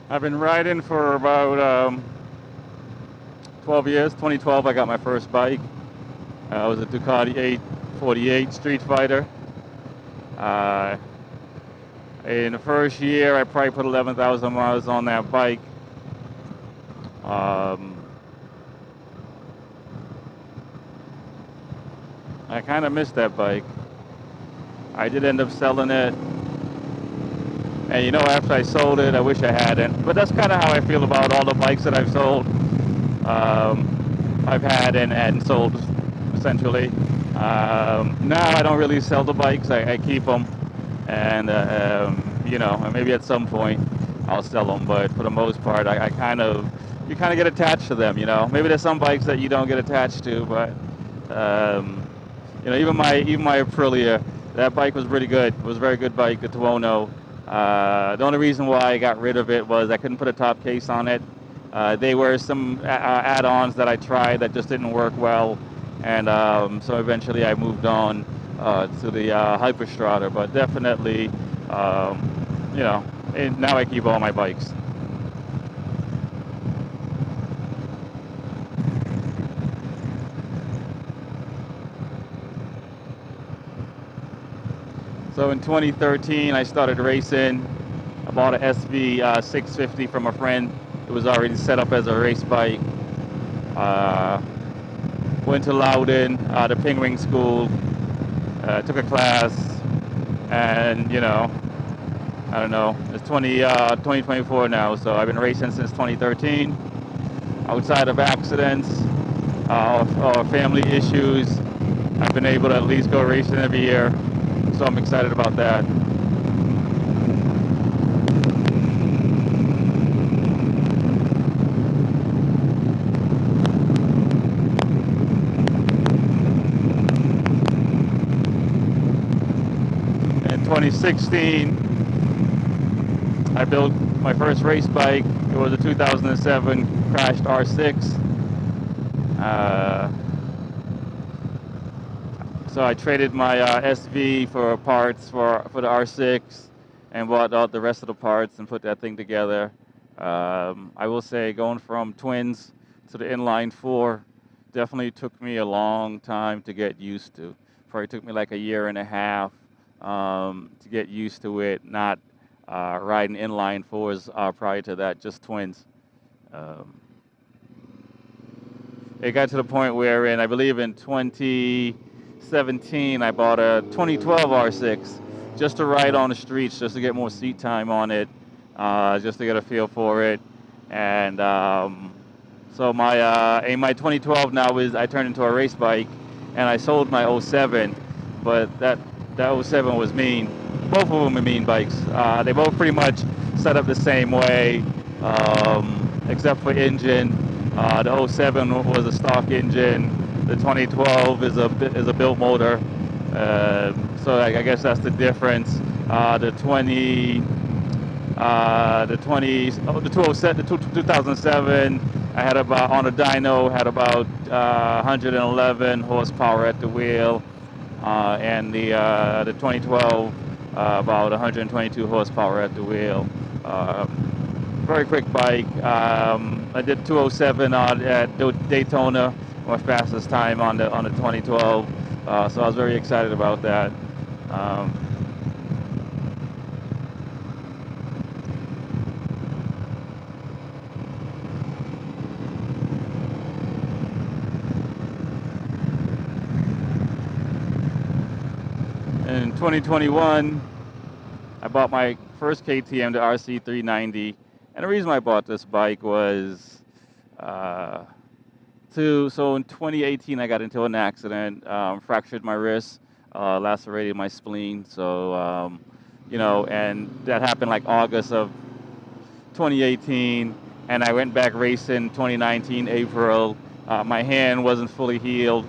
I've been riding for about 12 years. 2012, I got my first bike. It was a Ducati 848 Street Fighter. Uh, in the first year, I probably put 11,000 miles on that bike. Um, I kind of missed that bike. I did end up selling it. And after I sold it, I wish I hadn't. But that's kind of how I feel about all the bikes that I've sold. I've had and sold, essentially. Now I don't really sell the bikes. I keep them. And, maybe at some point I'll sell them. But for the most part, you kind of get attached to them, Maybe there's some bikes that you don't get attached to, but, even my Aprilia, that bike was pretty good. It was a very good bike, the Tuono. The only reason why I got rid of it was I couldn't put a top case on it. They were some add-ons that I tried that just didn't work well, and so eventually I moved on to the Hyperstrada. But definitely, and now I keep all my bikes. So in 2013, I started racing. I bought an SV 650 from a friend. It was already set up as a race bike. Uh, Went to Loudon, the Pingwing School, took a class, and I don't know. It's 2024 now, so I've been racing since 2013. Outside of accidents or family issues, I've been able to at least go racing every year. So I'm excited about that. In 2016, I built my first race bike. It was a 2007 crashed R6. So I traded my SV for parts for the R6 and bought out the rest of the parts and put that thing together. I will say going from twins to the inline four definitely took me a long time to get used to. Probably took me like a year and a half to get used to it, not riding inline fours prior to that, just twins. Um, it got to the point where I believe in 2017, I bought a 2012 R6 just to ride on the streets, just to get more seat time on it, just to get a feel for it. And so my 2012 now is I turned into a race bike, and I sold my '07, but that '07 was mean. Both of them are mean bikes. They both pretty much set up the same way, except for engine. The '07 was a stock engine. The 2012 is a built motor. So I guess that's the difference. The 2007, I had about on a dyno had about 111 horsepower at the wheel, and the 2012 about 122 horsepower at the wheel. Very quick bike. I did 207 at Daytona, my fastest time on the 2012. So I was very excited about that. In 2021, I bought my first KTM, the RC390, and the reason I bought this bike was uh, so in 2018 I got into an accident, fractured my wrist, lacerated my spleen. So and that happened like August of 2018, and I went back racing 2019 April. My hand wasn't fully healed,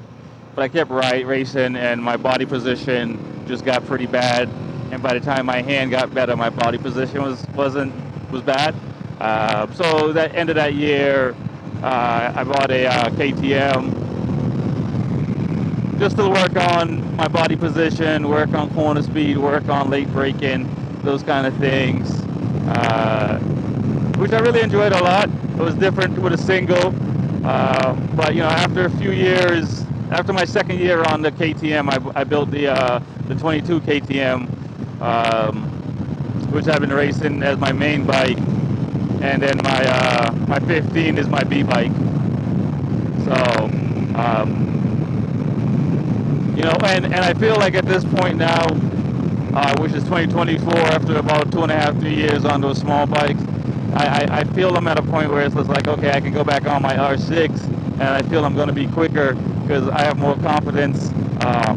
but I kept racing, and my body position just got pretty bad. And by the time my hand got better, my body position was bad. So that end of that year, I bought a KTM just to work on my body position, work on corner speed, work on late braking, those kind of things. which I really enjoyed a lot. It was different with a single, but after a few years, after my second year on the KTM, I built the 22 KTM, um, which I've been racing as my main bike, and then my 15 is my B bike. So, and I feel like at this point now, which is 2024, after about 2.5, 3 years on those small bikes, I feel I'm at a point where it's just like, okay, I can go back on my R6, and I feel I'm going to be quicker because I have more confidence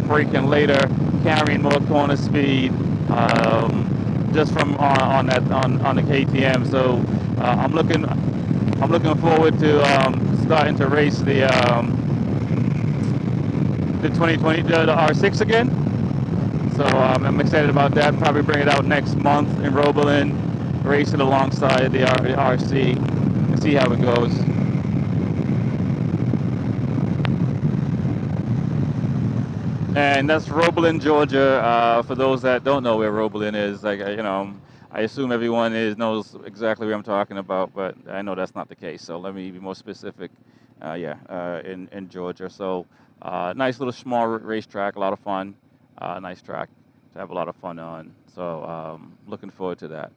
braking later, carrying more corner speed, just from on the KTM. So I'm looking forward to starting to race the 2020 the R6 again. So I'm excited about that. Probably bring it out next month in Roebelin, race it alongside the RC, and see how it goes. And that's Roebelin, Georgia. For those that don't know where Roebelin is, I assume everyone knows exactly what I'm talking about, but I know that's not the case. So let me be more specific. In Georgia. So nice little small racetrack, a lot of fun. Nice track to have a lot of fun on. So looking forward to that.